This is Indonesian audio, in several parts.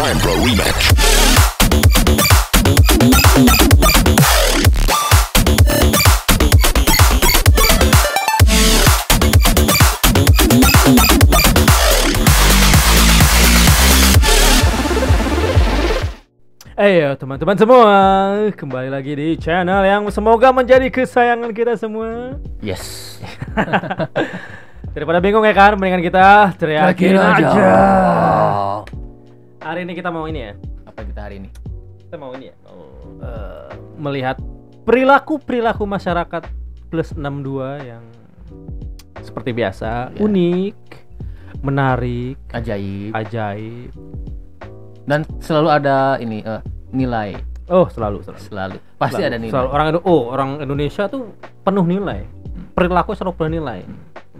Time Pro Rematch. Ayo teman-teman semua, kembali lagi di channel yang semoga menjadi kesayangan kita semua. Yes. Daripada bingung ya kan, mendingan kita teriakin aja. Hari ini kita mau ini ya. Apa kita hari ini? Kita mau ini ya. Melihat perilaku masyarakat plus 62 yang seperti biasa, unik, menarik, ajaib. Dan selalu ada ini nilai. Oh, selalu. Pasti ada nilai. Selalu. Orang Indonesia tuh penuh nilai. Perilaku selalu penuh nilai.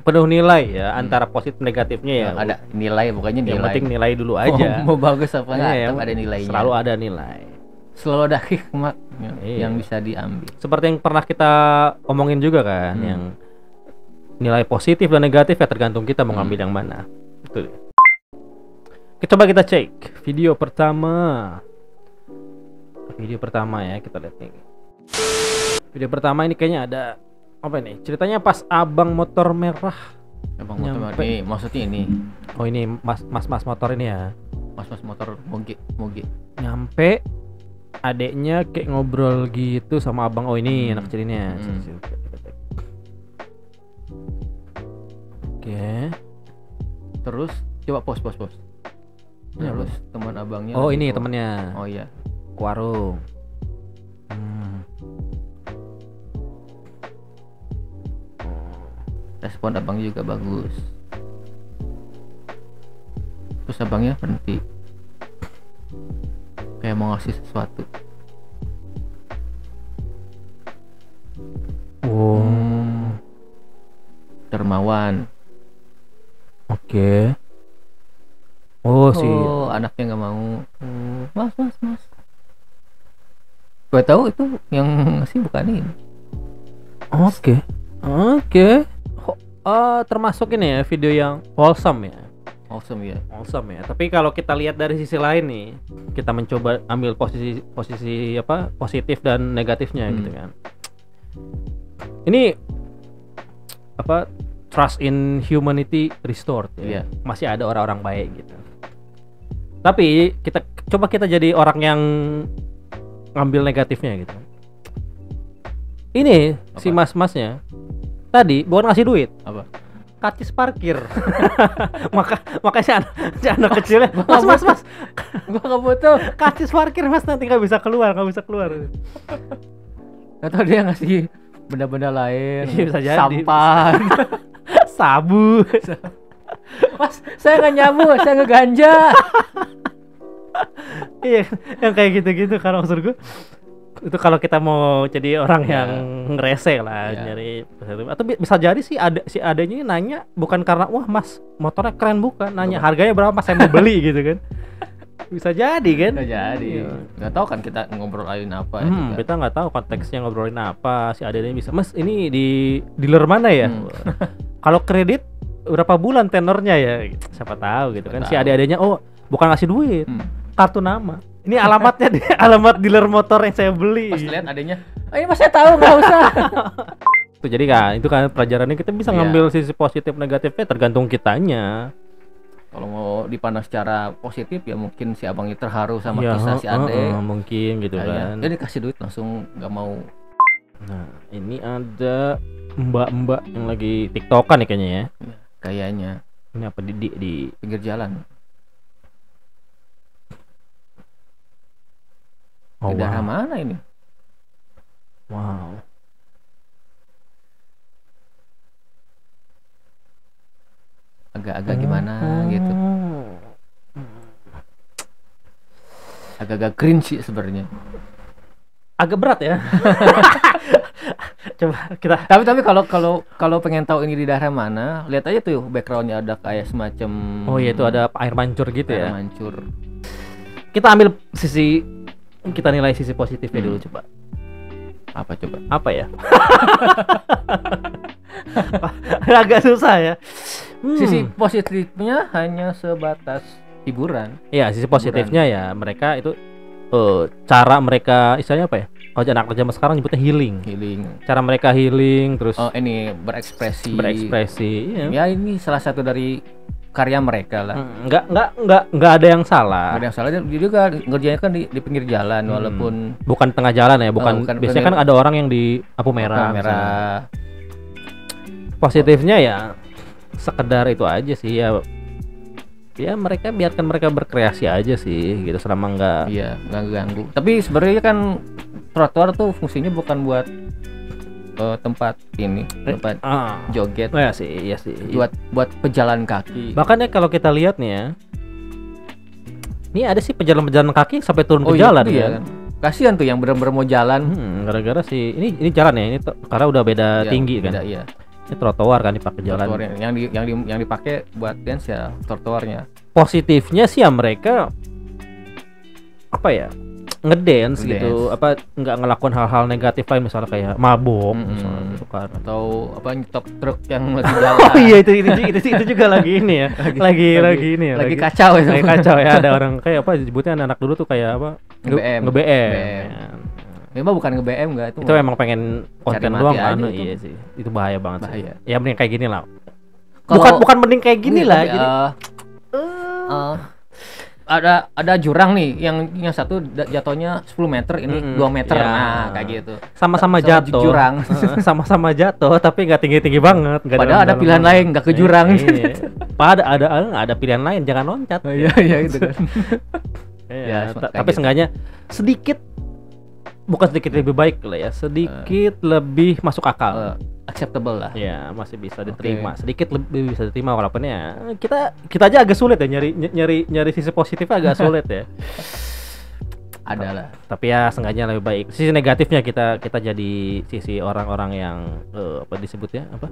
Penuh nilai ya, antara positif negatifnya ya. Ada nilai, pokoknya nilai. Yang penting nilai dulu aja. Mau bagus apa enggak, ya, ada nilainya. Selalu ada nilai. Selalu ada hikmat yang bisa diambil. Seperti yang pernah kita omongin juga kan, yang nilai positif dan negatif ya tergantung kita mau ngambil yang mana. Betul. Coba kita cek video pertama ya, kita lihat nih. Video pertama ini kayaknya ada apa nih? Ceritanya pas abang motor merah. Abang motor merah ini maksudnya ini. Oh, ini mas motor ini ya. Mas motor moge. Nyampe adeknya kayak ngobrol gitu sama abang. Oh, ini anak kecil ini ya. Oke. Terus coba pos. Terus teman abangnya. Oh, ini temennya. Oh iya. Ke warung. Respon abang juga bagus. Terus abangnya berhenti, kayak mau ngasih sesuatu. Dermawan. Oke. Oh, Anaknya nggak mau. Mas. Gue tahu itu yang ngasih bukan ini. Oke. Termasuk ini ya video yang wholesome ya. Wholesome ya. Tapi kalau kita lihat dari sisi lain nih, kita mencoba ambil posisi apa positif dan negatifnya gitu kan. Ini apa, trust in humanity restored ya. Masih ada orang-orang baik gitu. Tapi kita jadi orang yang ngambil negatifnya gitu. Ini apa? Si mas-masnya tadi bukan ngasih duit. Apa? Karcis parkir. Makanya si anak kecilnya, mas. Gua nggak butuh karcis parkir mas, nanti nggak bisa keluar. Atau dia ngasih benda-benda lain, bisa jadi. Sampan, sabu. Mas, saya nggak nyabu, saya ngeganja. Iya, yang kayak gitu-gitu kan maksud gue. Itu kalau kita mau jadi orang yang ngerese lah, nyari. Atau bisa jadi sih adanya ini nanya bukan karena wah mas motornya keren, bukan, nanya harganya berapa mas, saya mau beli gitu kan. Bisa jadi kan? Bisa jadi. Nggak tahu kan kita ngobrolin apa. Kita nggak tahu konteksnya ngobrolin apa. Si adanya bisa, mas ini di dealer mana ya? Kalau kredit berapa bulan tenornya ya? Siapa tahu gitu kan? Si adanya bukan ngasih duit, kartu nama. Ini alamatnya alamat dealer motor yang saya beli. Pas lihat adanya, ini mas saya tahu, nggak usah. Tuh, jadi kan itu kan pelajarannya, kita bisa ngambil sisi positif negatifnya tergantung kitanya. Kalau mau dipandang secara positif ya mungkin si abang itu terharu sama kisah si ade. Mungkin gitu kan. Dia dikasih duit langsung nggak mau. Nah, ini ada mbak-mbak yang lagi tiktokan nih kayaknya ya. Kayaknya. Ini apa di pinggir jalan. Di daerah mana ini? Wow. Agak-agak gimana gitu. Agak-agak cringe sebenarnya. Agak berat ya. Coba kita. Tapi kalau pengen tahu ini di daerah mana, lihat aja tuh backgroundnya ada kayak semacam. Oh iya, itu ada air mancur gitu ya. Air mancur. Kita ambil kita nilai sisi positifnya dulu coba. Apa coba? Apa ya? Agak susah ya. Sisi positifnya hanya sebatas hiburan. Iya, sisi positifnya ya mereka itu cara mereka istilahnya apa ya? Kalau anak zaman sekarang nyebutnya healing. Cara mereka healing terus ini berekspresi. Iya. Ya ini salah satu dari karya mereka lah. Enggak ada yang salah. Enggak ada yang salah, dia juga ngerjainnya kan di pinggir jalan walaupun bukan tengah jalan ya, bukan biasanya kan ada orang yang di lampu merah. Positifnya ya sekedar itu aja sih ya. Ya mereka biarkan mereka berkreasi aja sih gitu selama enggak ganggu. Tapi sebenarnya kan trotoar tuh fungsinya bukan buat tempat joget. Iya sih. Buat pejalan kaki. Bahkan ya kalau kita lihat nih ya. Ini ada sih pejalan kaki sampai turun ke jalan ya. Kasihan tuh yang benar-benar mau jalan. Gara-gara sih ini jalan ya, ini karena udah beda tinggi kan. Iya. Ini trotoar kan dipakai jalan. Yang dipakai buat dance ya trotoarnya. Positifnya sih ya mereka apa ya? Ngedance gitu, apa nggak ngelakuin hal-hal negatif lain misalnya kayak mabok misalnya gitu kan, atau apa nyetop truk yang lagi jalan. Oh iya itu juga lagi ini ya. lagi ini ya. Lagi kacau itu. Lagi kacau ya, ada orang kayak apa disebutnya anak dulu tuh kayak apa? Nge-BM. Memang bukan nge-BM enggak itu. Itu emang pengen konten doang kan. Iya sih. Itu bahaya banget sih. Ya mending kayak gini lah. Bukan mending kayak gini lah jadi ada jurang nih yang satu jatuhnya 10 meter ini 2 meter kayak gitu. Sama-sama jatuh. Jurang. Sama-sama jatuh tapi enggak tinggi-tinggi banget. Padahal ada pilihan lain enggak ke jurang. Padahal ada pilihan lain jangan loncat. Iya itu kan. Tapi seenggaknya bukan sedikit lebih baik lah ya, sedikit lebih masuk akal, acceptable lah ya, masih bisa diterima. Sedikit lebih bisa diterima walaupun ya kita aja agak sulit ya nyari sisi positifnya agak sulit ya. Adalah tapi ya seenggaknya lebih baik. Sisi negatifnya kita jadi sisi orang-orang yang apa disebutnya apa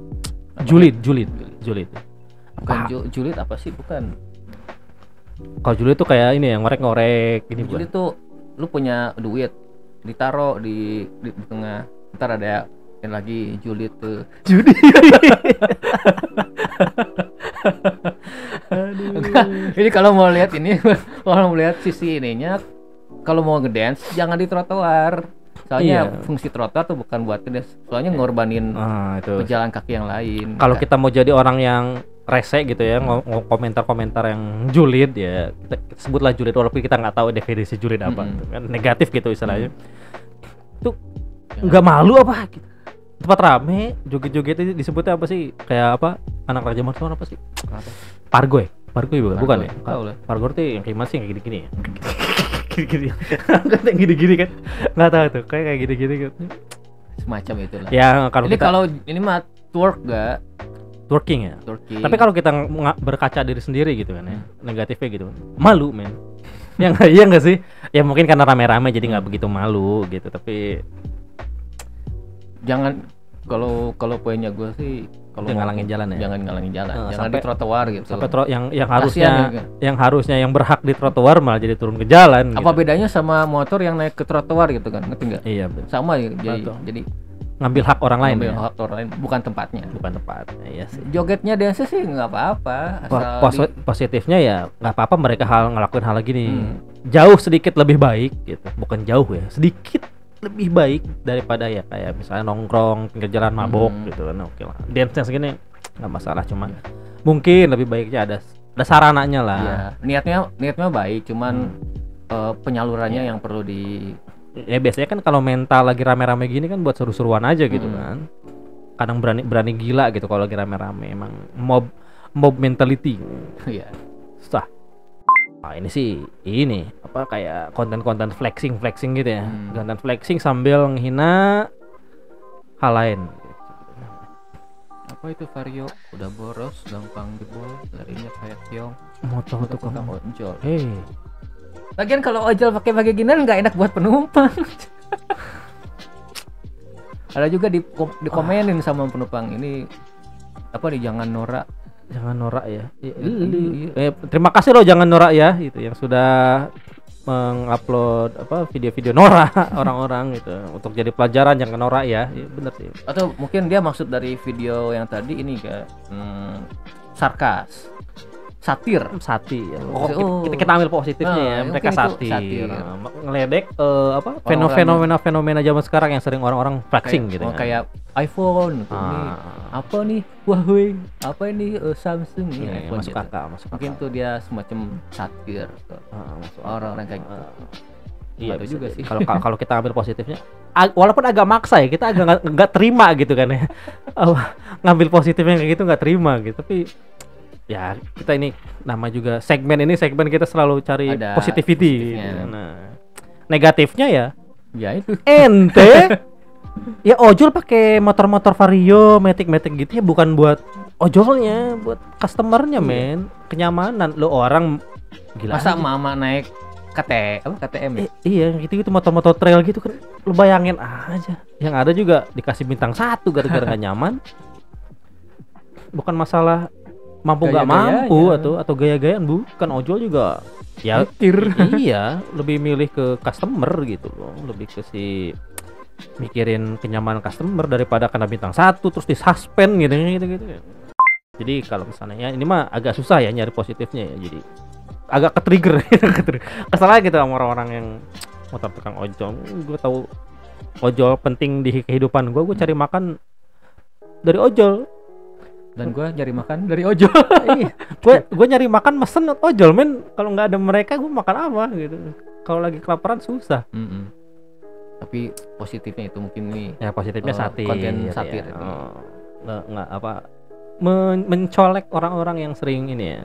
julid. Bukan julid apa sih, bukan. Kalau julid tuh kayak ini yang ngorek-ngorek ini. Julid tuh lu punya duit ditaruh di tengah, ntar ada yang lagi julid tuh. Judi. Ini kalau mau lihat sisi ininya, kalau mau ngedance jangan di trotoar. Soalnya fungsi trotoar tuh bukan buat ngedance, soalnya ngorbanin pejalan kaki yang lain. Kalau kita mau jadi orang yang rese gitu ya, komentar-komentar yang julid ya, kita sebutlah julid walaupun kita nggak tahu definisi julid apa, kan negatif gitu istilahnya. Itu nggak malu apa gitu. Tempat rame, joget-joget itu disebutnya apa sih? Kayak apa? Anak Raja Marsuan apa sih? Pargoy bukan ya? Pargoy tuh yang kayak masih yang gini-gini ya. Gini-gini. Yang gini-gini kan. Nggak tahu tuh, kayak gini-gini gitu. Semacam itulah. Ya, kalau ini mah twerking ya. Tapi kalau kita berkaca diri sendiri gitu kan ya, negatifnya gitu, malu men. Iya nggak sih? Ya mungkin karena rame-rame jadi nggak begitu malu gitu. Tapi jangan, kalau poinnya gue sih kalau ngalangin jalan ya. Jangan ngalangin jalan. Jangan di trotoar gitu. Sampai yang harusnya yang berhak di trotoar malah jadi turun ke jalan. Apa bedanya sama motor yang naik ke trotoar gitu kan? Ngerti nggak? Iya betul. Sama ya, jadi ngambil hak orang lain. Hak orang lain, bukan tempatnya. Iya sih. Jogetnya dance sih nggak apa-apa. Positifnya ya nggak apa-apa mereka ngelakuin hal gini. Jauh sedikit lebih baik gitu. Bukan jauh ya, sedikit lebih baik daripada ya kayak misalnya nongkrong pinggir jalan mabok gitu kan. Oke lah. Dance segini nggak masalah, cuma mungkin lebih baiknya ada sarananya lah. Iya. Niatnya baik, cuman penyalurannya yang perlu di. Ya biasanya kan kalau mental lagi rame-rame gini kan buat seru-seruan aja gitu kan. Kadang berani gila gitu kalau lagi rame-rame, emang mob mentality. Iya. Susah. Nah, ini sih apa kayak konten-konten flexing gitu ya. Konten flexing sambil menghina hal lain. Apa itu Vario? Udah boros, gampang jebol, larinya kayak Kyong. Motor tukang ojol. Lagian kalau ojol pakai ginian nggak enak buat penumpang. Ada juga dikomenin sama penumpang ini apa nih, jangan norak ya. Terima kasih loh jangan norak ya itu yang sudah mengupload video-video norak orang-orang gitu untuk jadi pelajaran jangan norak ya. Iya benar sih. Atau mungkin dia maksud dari video yang tadi ini kayak sarkas. satir. Ya. Kita ambil positifnya ya. Mereka satir. Ngeledek fenomena zaman sekarang yang sering orang-orang flexing gitu. Kayak iPhone gitu. Nih, apa nih Huawei, apa ini Samsung ini masuk akal. Mungkin tuh dia semacam satir orang-orang kayak gitu. Iya juga sih. Kalau kita ambil positifnya, walaupun agak maksa ya, kita agak nggak terima gitu kan ya. Ngambil positifnya kayak gitu nggak terima gitu. Tapi ya kita ini nama juga segmen kita selalu cari positivity. Nah, negatifnya ya itu ente ya ojol pakai motor-motor Vario, Matic gitu ya, bukan buat ojolnya, buat customernya men, kenyamanan lo orang gila. Masa mama naik KTM ya? Iya gitu motor-motor trail gitu kan, lo bayangin aja. Yang ada juga dikasih bintang 1 gara-gara gak nyaman. Bukan masalah mampu nggak mampu atau gaya-gayaan, bukan. Ojol juga ya iya, lebih milih ke customer gitu loh, lebih ke si mikirin kenyamanan customer daripada kena bintang 1 terus disuspend gitu. Jadi kalau misalnya ya ini mah agak susah ya nyari positifnya ya, jadi agak ke-trigger kesal aja gitu sama orang-orang yang motor tukang ojol. Gue tahu ojol penting di kehidupan gue cari makan dari ojol. Dan gue nyari makan dari ojol. gue nyari makan mesen ojol men. Kalau nggak ada mereka gue makan apa gitu. Kalau lagi kelaparan susah. Tapi positifnya itu mungkin nih ya, positifnya satir, konten satir ya. Nggak apa mencolek orang-orang yang sering ini ya,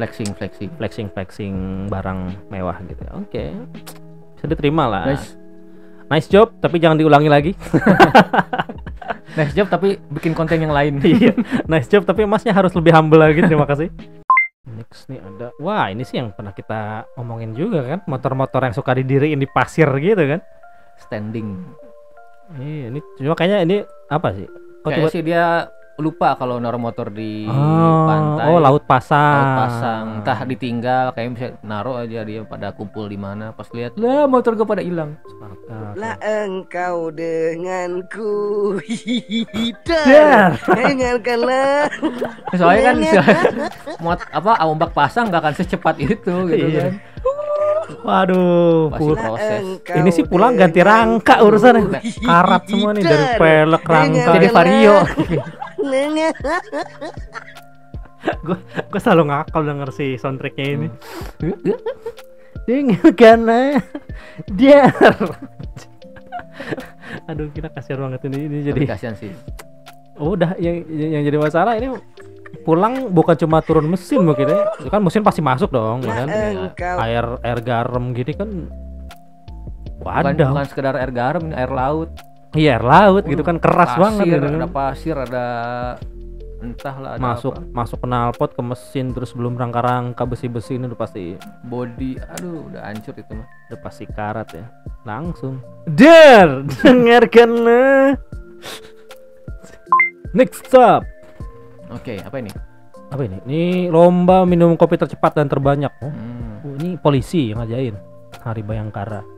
sering flexing barang mewah gitu ya. Oke, bisa diterima lah. Nice job, tapi jangan diulangi lagi. Nice job tapi bikin konten yang lain. Iya, nice job tapi masnya harus lebih humble lagi. Terima kasih. Next nih ada, wah ini sih yang pernah kita omongin juga kan, motor-motor yang suka didiriin di pasir gitu kan, standing. Iya, ini cuma kayaknya ini apa sih? Kayaknya sih dia lupa kalau naruh motor di pantai. Laut pasang. Entah ditinggal, kayak bisa naruh aja dia pada kumpul di mana. Pas lihat, lah motor gue pada hilang. Lah engkau denganku hidup. Dengarkanlah. Soalnya kan ombak pasang gak akan secepat itu gitu kan. Waduh, proses. Ini sih pulang ganti rangka urusannya. Karat semua nih dari pelek rangka. Jadi Vario. Gue selalu ngakal denger si soundtracknya ini. Dengarkanlah dia. Aduh, kita kasihan banget ini jadi. Kasihan sih. Udah yang jadi masalah ini pulang bukan cuma turun mesin mungkin ya. Kan mesin pasti masuk dong kan. Air garam gini kan. Bukan sekedar air garam, air laut. Iya, air laut gitu kan, keras pasir, banget gitu. Ada pasir, ada entahlah ada masuk knalpot ke mesin, terus belum rangka-rangka besi-besi ini udah pasti body, aduh udah hancur itu mah. Udah pasti karat ya. Langsung. Dengarkanlah. Next stop. Oke, apa ini? Ini lomba minum kopi tercepat dan terbanyak. Ini polisi yang ngajain Hari Bayangkara.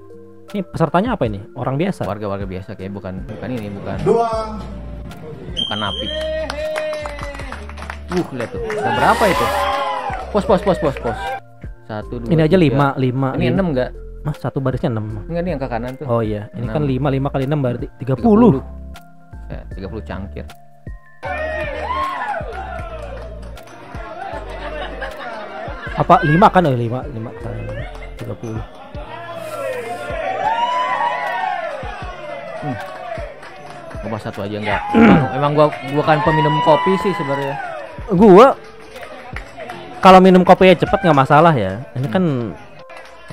Ini pesertanya apa ini? Orang biasa? Warga biasa kayak bukan napi. Lihat tuh. Ada berapa itu? Pos. 1 2. Ini aja 5. Ini 6 enggak? Mas, satu barisnya 6. Enggak nih yang ke kanan tuh. Oh iya, ini 6. Kan 5 kali 6 berarti 30. 30 cangkir. Apa 5 kan? 5 kali 30. Coba satu aja enggak. Emang gua kan peminum kopi sih sebenarnya. Gua kalau minum kopi cepet nggak masalah ya. Ini kan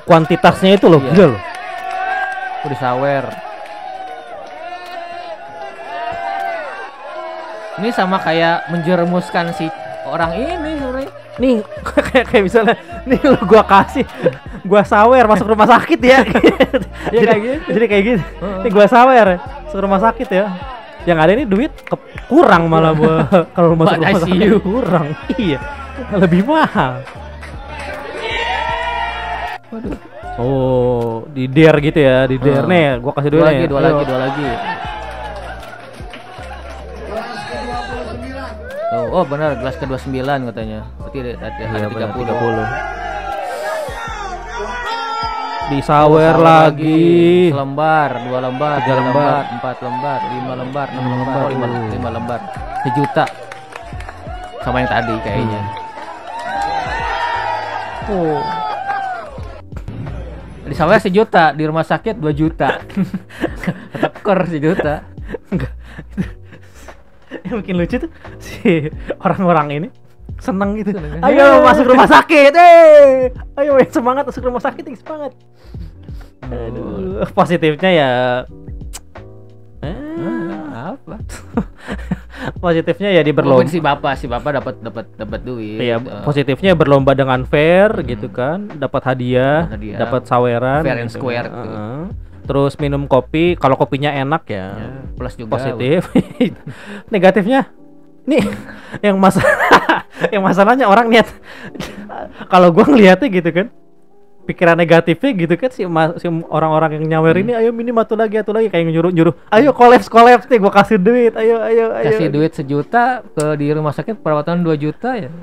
kuantitasnya itu loh, gila loh. Udah sawer. Ini sama kayak menjerumuskan si orang ini sebenarnya. Nih kayak misalnya nih lo gua sawer masuk rumah sakit ya. Jadi kayak gitu. Nih gua sawer masuk rumah sakit ya. Yang ada ini duit kurang malah kalau masuk rumah sakit kurang. Iya. Lebih mahal. Waduh. Oh, di dare gitu ya, di dare nih. Gua kasih dua lagi. Oh benar, gelas ke-29 katanya. Berarti ada 30. Disawer lagi. Selembar, 2 lembar, 3 lembar, 4 lembar, 5 lembar, 6 lembar, 5 lembar. 1 juta. Sama yang tadi kayaknya. Oh. Disawer 1 juta, di rumah sakit 2 juta. Tekor 1 juta. Enggak. Yang bikin lucu tuh si orang-orang ini seneng gitu. Ayo masuk rumah sakit, ayo yang semangat masuk rumah sakit, yang semangat. Aduh, positifnya ya apa? Positifnya ya berlomba. Si bapak dapat duit. Iya, positifnya berlomba dengan fair gitu kan, dapat hadiah, dapat saweran, fair and gitu. square gitu. Terus minum kopi, kalau kopinya enak ya, plus juga positif. Negatifnya nih yang masalahnya orang niat kalau gua ngeliatnya gitu kan, pikiran negatifnya gitu kan, si orang-orang yang nyawer ini, ayo minim atu lagi kayak nyuruh ayo kolaps nih, gua kasih duit, ayo kasih duit 1 juta ke di rumah sakit perawatan 2 juta ya.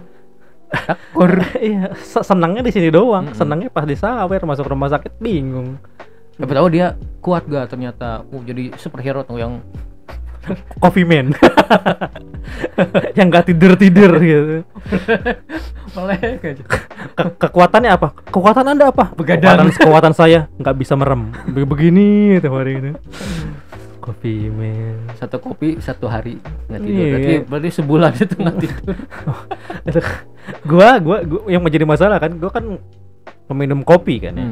Takut. Iya, senangnya di sini doang. Senangnya pas disawer masuk rumah sakit bingung. Tapi tahu dia kuat gak ternyata, jadi superhero tuh yang Coffee Man. Yang gak tidur gitu. Melek aja. Kekuatannya apa? Kekuatan Anda apa? Begadang. Kekuatan saya nggak bisa merem. Begini tiap hari ini. Coffee Man. 1 kopi 1 hari nggak tidur. Berarti sebulan itu nggak tidur. Gua yang menjadi masalah kan, gua kan peminum kopi kan ya.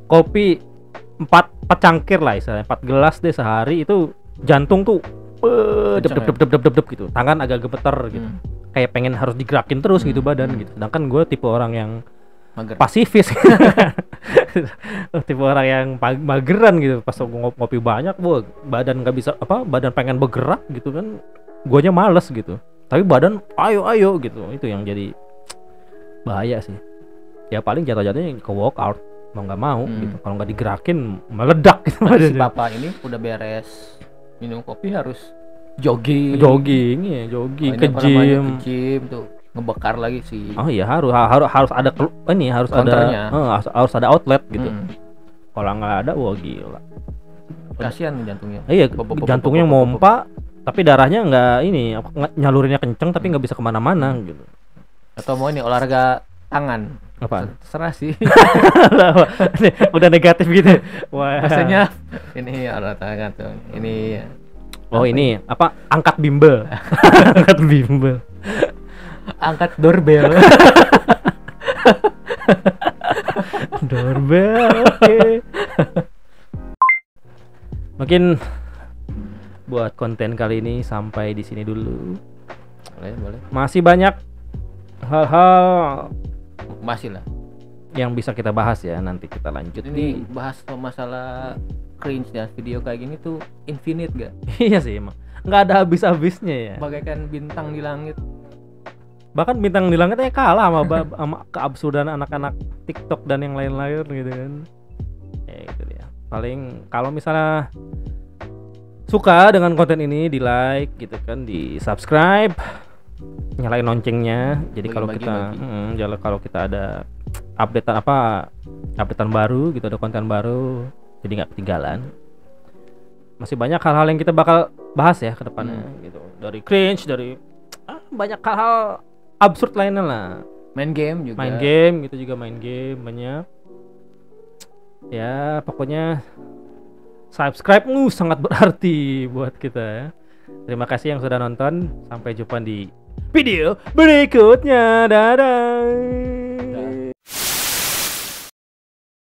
Kopi 4 cangkir lah istilahnya, 4 gelas deh sehari, itu jantung tuh dep gitu, tangan agak gemeter gitu, kayak pengen harus digerakin terus gitu badan gitu. Sedangkan gue tipe orang yang pasifis. Tipe orang yang mageran gitu. Pas ngopi banyak, badan nggak bisa badan pengen bergerak gitu kan, guanya males gitu, tapi badan ayo gitu. Itu yang jadi bahaya sih. Ya paling jatuh-jatuhnya ke workout, mau nggak mau gitu. Kalau nggak digerakin meledak gitu. Si bapak ini udah beres minum kopi harus jogging ke gym tuh, ngebakar lagi sih. Oh iya, harus ada ini, harus ada outlet gitu. Kalau nggak ada, wah gila, kasihan jantungnya. Iya, jantungnya mompa tapi darahnya nggak ini, nyalurinnya kenceng tapi nggak bisa kemana-mana gitu. Atau mau ini olahraga tangan, apaan? Terserah sih. Udah negatif gitu. Wah. Rasanya ini olahraga tuh. Ini ini apa? Angkat bimbel. Angkat bimbel. Angkat doorbell. Doorbell. Okay. Mungkin buat konten kali ini sampai di sini dulu. Boleh. Masih banyak hal-hal masih lah yang bisa kita bahas ya, nanti kita lanjut. Ini bahas masalah cringe ya, video kayak gini tuh infinite gak? Iya sih, emang nggak ada habis-habisnya ya, bagaikan bintang di langit. Bahkan bintang di langitnya kalah sama keabsurdan anak-anak TikTok dan yang lain-lain gitu kan. Ya itu dia. Paling kalau misalnya suka dengan konten ini, di like gitu kan, di subscribe, nyalain loncengnya. Jadi kalau kita ada updatean baru gitu, ada konten baru, jadi nggak ketinggalan. Masih banyak hal-hal yang kita bakal bahas ya ke depannya gitu. Dari cringe, dari banyak hal-hal absurd lainnya lah. Main game juga main game banyak. Ya pokoknya subscribe sangat berarti buat kita ya. Terima kasih yang sudah nonton. Sampai jumpa di video berikutnya. Dadah.